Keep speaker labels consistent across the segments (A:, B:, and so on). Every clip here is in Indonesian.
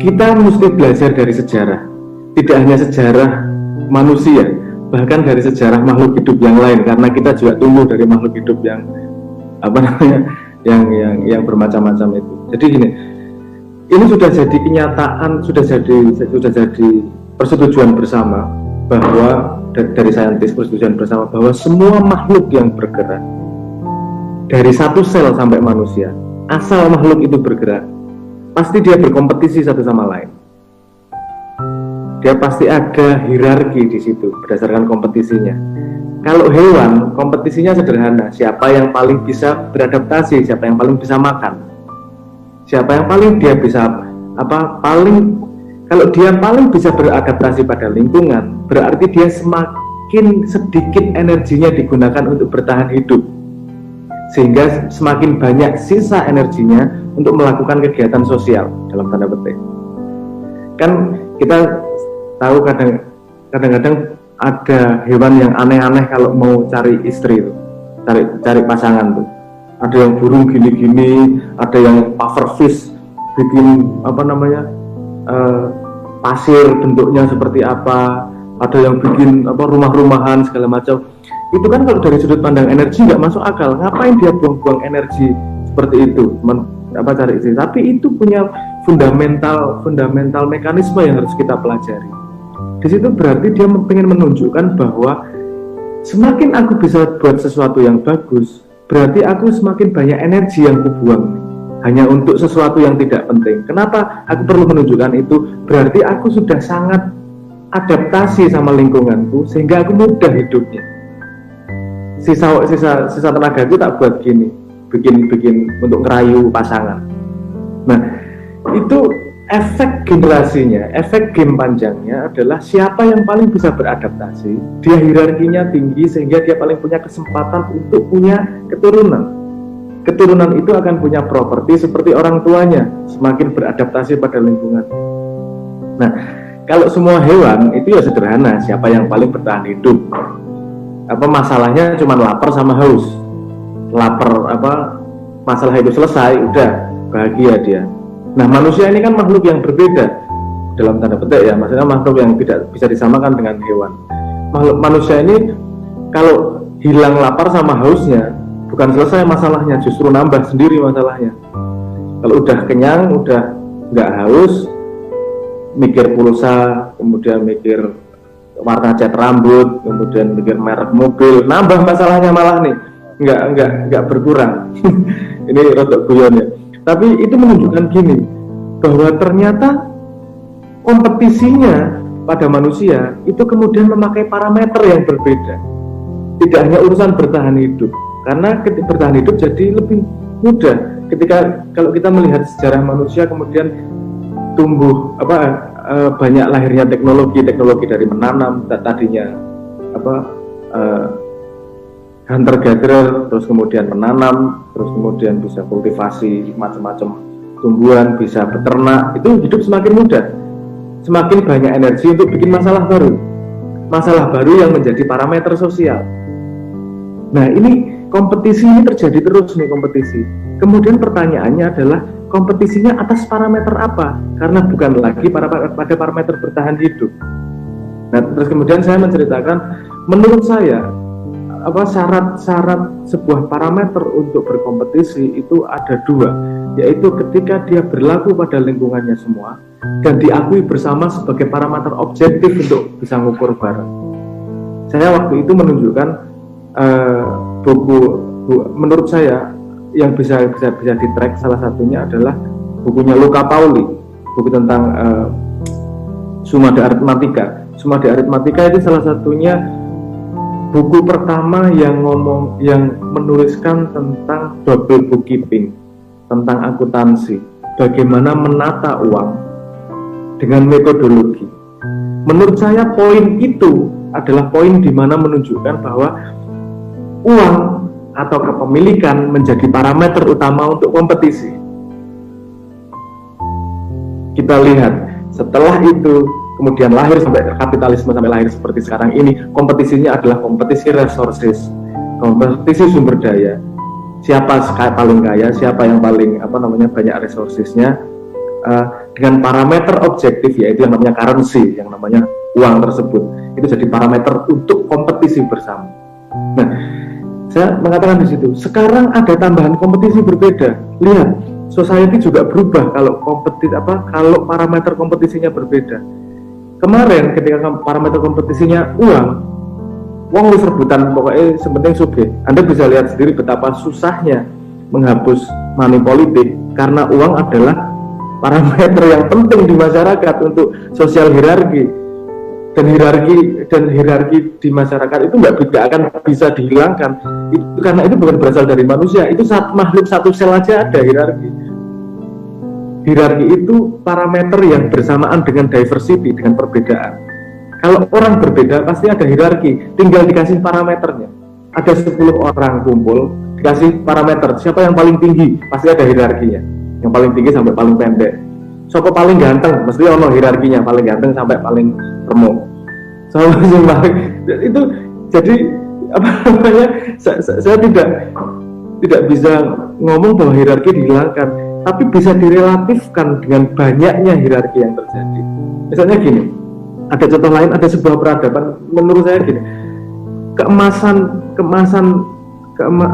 A: kita mesti belajar dari sejarah, tidak hanya sejarah manusia, bahkan dari sejarah makhluk hidup yang lain, karena kita juga tumbuh dari makhluk hidup yang yang bermacam-macam itu. Jadi gini, ini sudah jadi kenyataan, sudah jadi persetujuan bersama bahwa dari saintis, persetujuan bersama bahwa semua makhluk yang bergerak dari satu sel sampai manusia, asal makhluk itu bergerak, pasti dia berkompetisi satu sama lain. Dia pasti ada hierarki di situ berdasarkan kompetisinya. Kalau hewan, kompetisinya sederhana, siapa yang paling bisa beradaptasi, siapa yang paling bisa makan, siapa yang paling dia bisa kalau dia paling bisa beradaptasi pada lingkungan, berarti dia semakin sedikit energinya digunakan untuk bertahan hidup, sehingga semakin banyak sisa energinya untuk melakukan kegiatan sosial dalam tanda petik. Kan kita tahu kadang-kadang ada hewan yang aneh-aneh kalau mau cari istri tuh, cari pasangan tuh. Ada yang burung gini-gini, ada yang pufferfish bikin pasir bentuknya seperti apa, ada yang bikin rumah-rumahan segala macam. Itu kan kalau dari sudut pandang energi nggak masuk akal. Ngapain dia buang-buang energi seperti itu cari istri? Tapi itu punya fundamental mekanisme yang harus kita pelajari. Di situ berarti dia ingin menunjukkan bahwa semakin aku bisa buat sesuatu yang bagus, berarti aku semakin banyak energi yang kubuang hanya untuk sesuatu yang tidak penting. Kenapa aku perlu menunjukkan itu? Berarti aku sudah sangat adaptasi sama lingkunganku sehingga aku mudah hidupnya. Sisa tenaga itu tak buat gini, bikin untuk ngerayu pasangan. Nah, itu efek generasinya, efek game panjangnya adalah siapa yang paling bisa beradaptasi, dia hierarkinya tinggi sehingga dia paling punya kesempatan untuk punya keturunan. Keturunan itu akan punya properti seperti orang tuanya, semakin beradaptasi pada lingkungan. Nah, kalau semua hewan itu ya sederhana, siapa yang paling bertahan hidup. Masalahnya cuma lapar sama haus. Masalah itu selesai, udah bahagia dia. Nah, manusia ini kan makhluk yang berbeda dalam tanda petik ya, maksudnya makhluk yang tidak bisa disamakan dengan hewan. Manusia ini kalau hilang lapar sama hausnya, bukan selesai masalahnya, justru nambah sendiri masalahnya. Kalau udah kenyang, udah nggak haus, mikir pulsa, kemudian mikir warna cat rambut, kemudian mikir merek mobil, nambah masalahnya malah nih, nggak berkurang. Ini rotok guyon ya. Tapi itu menunjukkan gini, bahwa ternyata kompetisinya pada manusia itu kemudian memakai parameter yang berbeda. Tidak hanya urusan bertahan hidup, karena bertahan hidup jadi lebih mudah. Kalau kita melihat sejarah manusia kemudian tumbuh banyak lahirnya teknologi dari menanam, tadinya hunter gatherer, terus kemudian menanam, terus kemudian bisa kultivasi macam-macam tumbuhan, bisa beternak, itu hidup semakin mudah, semakin banyak energi untuk bikin masalah baru yang menjadi parameter sosial. Nah, ini kompetisi ini terjadi terus nih, kompetisi. Kemudian pertanyaannya adalah kompetisinya atas parameter apa? Karena bukan lagi pada parameter bertahan hidup. Nah, terus kemudian saya menceritakan, menurut saya syarat sebuah parameter untuk berkompetisi itu ada dua, yaitu ketika dia berlaku pada lingkungannya semua dan diakui bersama sebagai parameter objektif untuk bisa ngukur bareng. Saya waktu itu menunjukkan buku menurut saya yang bisa di-track, salah satunya adalah bukunya Luca Pauli, buku tentang Summa de Arithmetica. Summa de Arithmetica itu salah satunya buku pertama yang menuliskan tentang double bookkeeping, tentang akuntansi, bagaimana menata uang dengan metodologi. Menurut saya poin itu adalah poin di mana menunjukkan bahwa uang atau kepemilikan menjadi parameter utama untuk kompetisi. Kita lihat setelah itu kemudian lahir sampai kapitalisme sampai lahir seperti sekarang ini, kompetisinya adalah kompetisi resources, kompetisi sumber daya. Siapa paling kaya, siapa yang paling banyak resourcesnya. dengan parameter objektif, yaitu yang namanya currency, yang namanya uang tersebut, itu jadi parameter untuk kompetisi bersama. Nah, saya mengatakan di situ, sekarang ada tambahan kompetisi berbeda. Lihat, society juga berubah kalau kalau parameter kompetisinya berbeda. Kemarin ketika parameter kompetisinya uang wis rebutan, pokoknya sepenting suge. Anda bisa lihat sendiri betapa susahnya menghapus money politik karena uang adalah parameter yang penting di masyarakat untuk sosial hierarki, dan hierarki di masyarakat itu tidak akan bisa dihilangkan itu, karena itu bukan berasal dari manusia, itu makhluk satu sel aja ada hierarki itu parameter yang bersamaan dengan diversity, dengan perbedaan. Kalau orang berbeda pasti ada hierarki, tinggal dikasih parameternya. Ada 10 orang kumpul, dikasih parameter, siapa yang paling tinggi, pasti ada hierarkinya. Yang paling tinggi sampai paling pendek. Siapa paling ganteng, mesti ono hierarkinya, paling ganteng sampai paling remuk. Itu jadi apa namanya? Saya tidak bisa ngomong bahwa hierarki dihilangkan, tapi bisa direlatifkan dengan banyaknya hierarki yang terjadi. Misalnya gini, ada contoh lain, ada sebuah peradaban, menurut saya gini,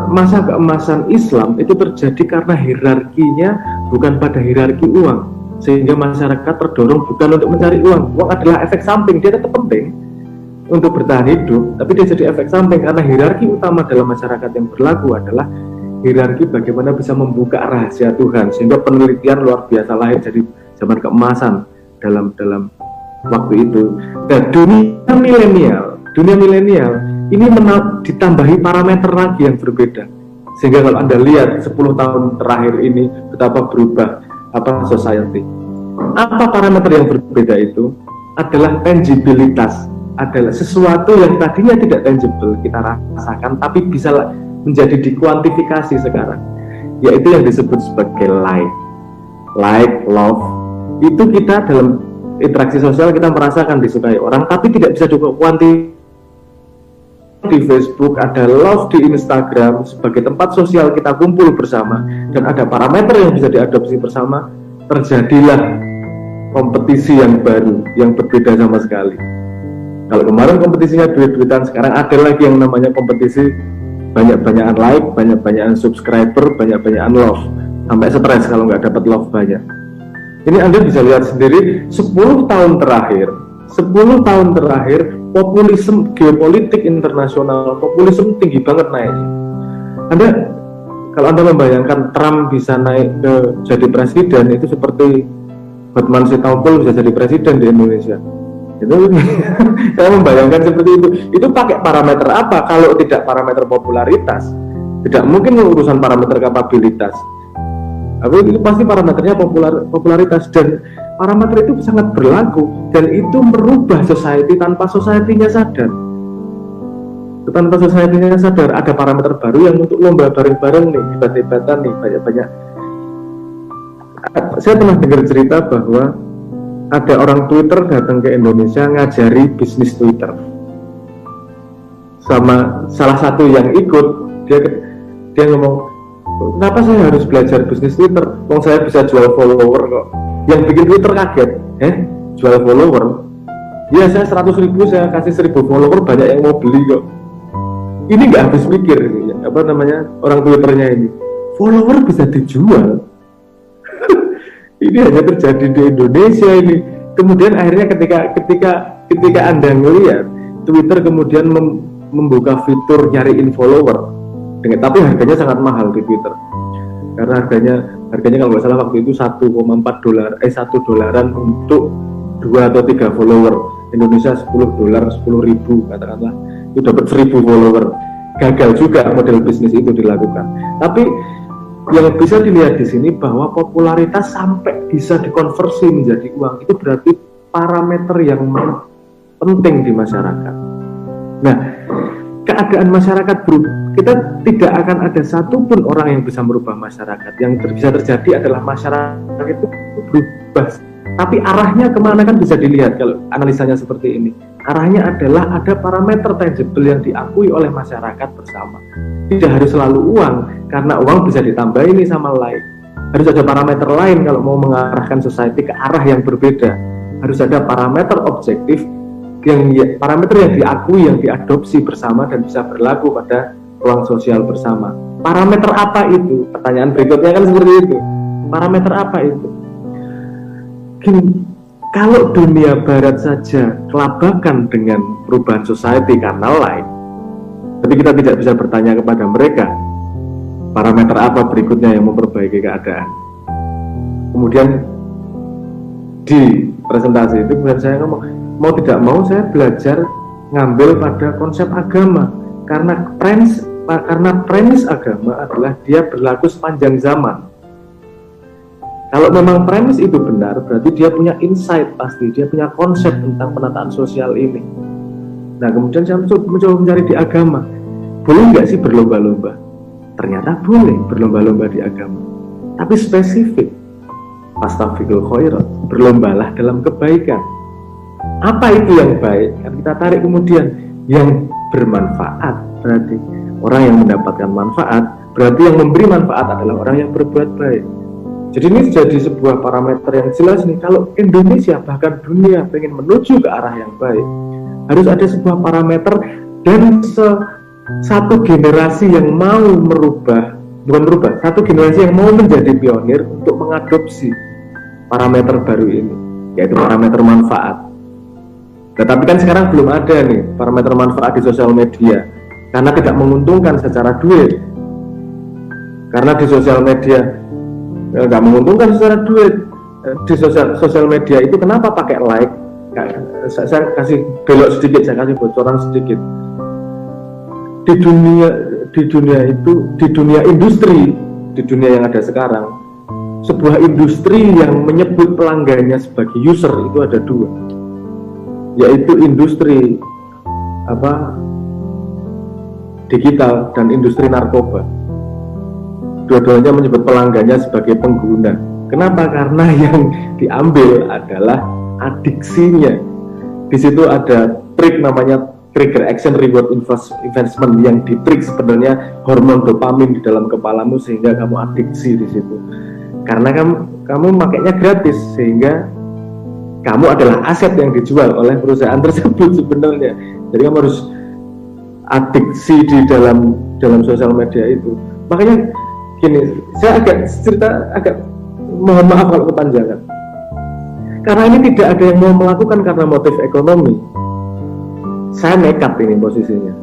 A: masa keemasan Islam itu terjadi karena hierarkinya bukan pada hierarki uang, sehingga masyarakat terdorong bukan untuk mencari uang. Uang adalah efek samping, dia tetap penting untuk bertahan hidup, tapi dia jadi efek samping karena hierarki utama dalam masyarakat yang berlaku adalah hierarki bagaimana bisa membuka rahasia Tuhan, sehingga penelitian luar biasa lahir jadi zaman keemasan dalam waktu itu. Dan dunia milenial ini ditambahi parameter lagi yang berbeda, sehingga kalau Anda lihat 10 tahun terakhir ini betapa berubah society. Apa parameter yang berbeda itu? Adalah tangibilitas, adalah sesuatu yang tadinya tidak tangible kita rasakan tapi bisa menjadi dikuantifikasi sekarang, yaitu yang disebut sebagai like, love. Itu kita dalam interaksi sosial kita merasakan disukai orang, tapi tidak bisa dikuantifikasi. Di Facebook ada love, di Instagram sebagai tempat sosial kita kumpul bersama, dan ada parameter yang bisa diadopsi bersama, terjadilah kompetisi yang baru, yang berbeda sama sekali. Kalau kemarin kompetisinya duit-duitan, sekarang ada lagi yang namanya kompetisi banyak-banyakan like, banyak-banyakan subscriber, banyak-banyakan love, sampai stres kalau nggak dapat love banyak. Ini Anda bisa lihat sendiri 10 tahun terakhir populisme geopolitik internasional, populisme tinggi banget naiknya. Kalau Anda membayangkan Trump bisa naik jadi presiden, itu seperti Batman Sitompul bisa jadi presiden di Indonesia. Itu saya membayangkan seperti itu pakai parameter apa? Kalau tidak parameter popularitas, tidak mungkin urusan parameter kapabilitas. Tapi itu pasti parameternya popularitas, dan parameter itu sangat berlaku, dan itu merubah society tanpa society-nya sadar. Tanpa society-nya sadar, ada parameter baru yang untuk lomba bareng-bareng nih, hebat-hebatan nih, banyak-banyak. Saya pernah dengar cerita bahwa ada orang Twitter datang ke Indonesia ngajari bisnis Twitter. Sama salah satu yang ikut, dia ngomong, kenapa saya harus belajar bisnis Twitter? Wong saya bisa jual follower kok. Yang bikin Twitter kaget, jual follower? Ya saya 100.000, saya kasih 1.000 follower, banyak yang mau beli kok. Ini nggak habis mikir, orang Twitternya ini. Follower bisa dijual. Ini hanya terjadi di Indonesia ini. Kemudian akhirnya ketika Anda ngelihat Twitter kemudian membuka fitur nyariin follower, tapi harganya sangat mahal di Twitter. Karena harganya kalau nggak salah waktu itu $1.4, $1 untuk 2 atau 3 follower. Indonesia $10, 10.000 katakanlah, itu dapat 1.000 follower. Gagal juga model bisnis itu dilakukan. Tapi yang bisa dilihat di sini bahwa popularitas sampai bisa dikonversi menjadi uang, itu berarti parameter yang penting di masyarakat. Nah, keadaan masyarakat berubah. Kita tidak akan ada satupun orang yang bisa merubah masyarakat. Yang bisa terjadi adalah masyarakat itu berubah. Tapi arahnya kemana kan bisa dilihat kalau analisanya seperti ini. Arahnya adalah ada parameter tangible yang diakui oleh masyarakat bersama. Tidak harus selalu uang, karena uang bisa ditambah ini sama like. Harus ada parameter lain kalau mau mengarahkan society ke arah yang berbeda. Harus ada parameter objektif parameter yang diakui, yang diadopsi bersama dan bisa berlaku pada ruang sosial bersama. Parameter apa itu? Pertanyaan berikutnya kan seperti itu. Parameter apa itu? Gini, kalau dunia barat saja kelabakan dengan perubahan society karena lain, tapi kita tidak bisa bertanya kepada mereka parameter apa berikutnya yang memperbaiki keadaan. Kemudian di presentasi itu kemudian saya ngomong, mau tidak mau saya belajar ngambil pada konsep agama karena premis agama adalah dia berlaku sepanjang zaman. Kalau memang premis itu benar, berarti dia punya insight pasti, dia punya konsep tentang penataan sosial ini. Nah kemudian saya mencoba mencari di agama, boleh nggak sih berlomba-lomba? Ternyata boleh berlomba-lomba di agama, tapi spesifik. Fastabiqul khairat, berlombalah dalam kebaikan. Apa itu yang baik? Kan kita tarik kemudian yang bermanfaat, berarti orang yang mendapatkan manfaat, berarti yang memberi manfaat adalah orang yang berbuat baik. Jadi ini jadi sebuah parameter yang jelas nih, kalau Indonesia bahkan dunia pengen menuju ke arah yang baik, harus ada sebuah parameter dan satu generasi yang mau satu generasi yang mau menjadi pionir untuk mengadopsi parameter baru ini, yaitu parameter manfaat. Tetapi kan sekarang belum ada nih parameter manfaat di sosial media, karena tidak menguntungkan secara duit. Karena di sosial media nggak menguntungkan secara duit. Di sosial media itu kenapa pakai like? Saya kasih belok sedikit, saya kasih bocoran sedikit. Di dunia industri, di dunia yang ada sekarang, sebuah industri yang menyebut pelanggannya sebagai user itu ada dua, yaitu industri digital dan industri narkoba. Dua-duanya menyebut pelanggannya sebagai pengguna. Kenapa? Karena yang diambil adalah adiksinya. Di situ ada trik namanya trigger action reward investment, yang ditrik sebenarnya hormon dopamin di dalam kepalamu sehingga kamu adiksi di situ. Karena kamu makainya gratis, sehingga kamu adalah aset yang dijual oleh perusahaan tersebut sebenarnya. Jadi kamu harus adiksi di dalam sosial media itu. Makanya gini, saya agak mohon maaf kalau kepanjangan, karena ini tidak ada yang mau melakukan karena motif ekonomi. Saya nekat ini posisinya.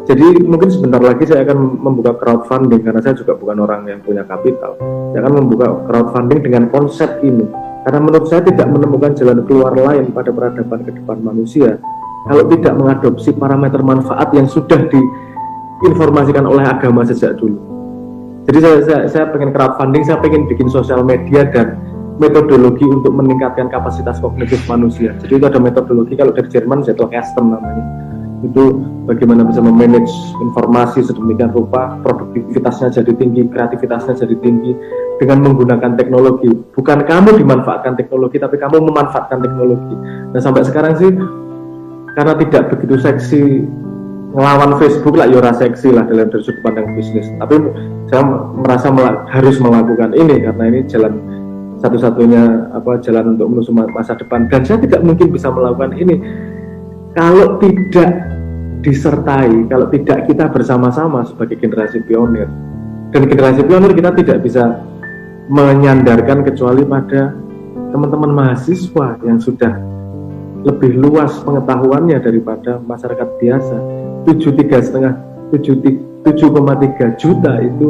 A: Jadi mungkin sebentar lagi saya akan membuka crowdfunding, karena saya juga bukan orang yang punya kapital. Saya akan membuka crowdfunding dengan konsep ini, karena menurut saya tidak menemukan jalan keluar lain pada peradaban ke depan manusia kalau tidak mengadopsi parameter manfaat yang sudah diinformasikan oleh agama sejak dulu. Jadi saya pengen crowdfunding, saya pengen bikin sosial media dan metodologi untuk meningkatkan kapasitas kognitif manusia. Jadi itu ada metodologi, kalau dari Jerman Zettelkasten namanya. Itu bagaimana bisa memanage informasi sedemikian rupa, produktivitasnya jadi tinggi, kreativitasnya jadi tinggi dengan menggunakan teknologi. Bukan kamu dimanfaatkan teknologi, tapi kamu memanfaatkan teknologi. Nah sampai sekarang sih, karena tidak begitu seksi ngelawan Facebook lah, yora seksi lah dalam dari sudut pandang bisnis. Tapi saya merasa harus melakukan ini karena ini jalan satu-satunya jalan untuk menuju masa depan, dan saya tidak mungkin bisa melakukan ini kalau tidak disertai, kalau tidak kita bersama-sama sebagai generasi pionir. Dan generasi pionir kita tidak bisa menyandarkan kecuali pada teman-teman mahasiswa yang sudah lebih luas pengetahuannya daripada masyarakat biasa. 7,3 juta itu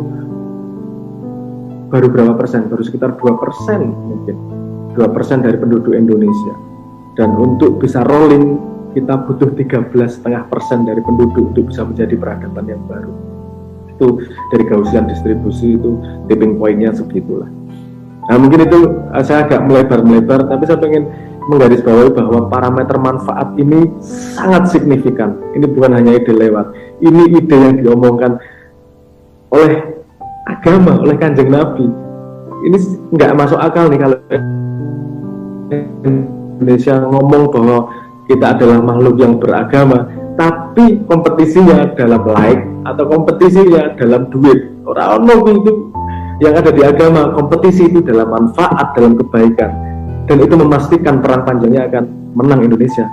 A: baru berapa persen? Baru sekitar 2% mungkin, 2% dari penduduk Indonesia. Dan untuk bisa rolling kita butuh 13,5% dari penduduk untuk bisa menjadi peradaban yang baru. Itu dari Gaussian distribusi, itu tipping point-nya segitulah. Nah mungkin itu saya agak melebar-melebar, tapi saya pengen menggarisbawahi bahwa parameter manfaat ini sangat signifikan. Ini bukan hanya ide lewat, ini ide yang diomongkan oleh agama, oleh Kanjeng Nabi. Ini nggak masuk akal nih kalau Indonesia ngomong bahwa kita adalah makhluk yang beragama, tapi kompetisinya dalam like atau kompetisinya dalam duit. Orang itu yang ada di agama. Kompetisi itu dalam manfaat, dalam kebaikan, dan itu memastikan perang panjangnya akan menang Indonesia.